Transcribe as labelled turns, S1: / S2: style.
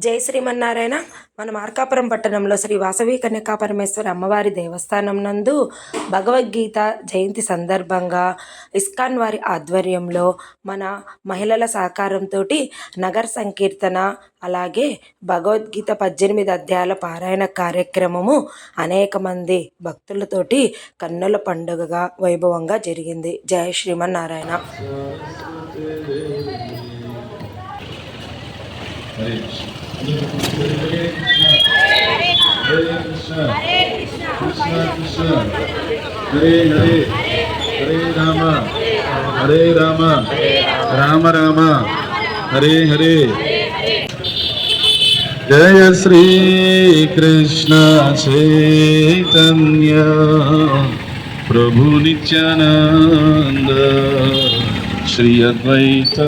S1: జై శ్రీమన్నారాయణ. మన మార్కాపురం పట్టణంలో శ్రీ వాసవి కన్యకా పరమేశ్వరి అమ్మవారి దేవస్థానం నందు భగవద్గీత జయంతి సందర్భంగా ఇస్కాన్ వారి ఆధ్వర్యంలో మన మహిళల సహకారంతో నగర సంకీర్తన, అలాగే భగవద్గీత 18 అధ్యాయాల పారాయణ కార్యక్రమము అనేక మంది భక్తులతోటి కన్నుల పండుగగా వైభవంగా జరిగింది. జై Srimannarayana.
S2: Hare Krishna, Krishna Krishna, Hare Hare, Hare Rama, Hare Rama, Rama Rama, Hare Hare. Jaya Shri Krishna Chaitanya, Prabhu Nityananda, Shri Advaita.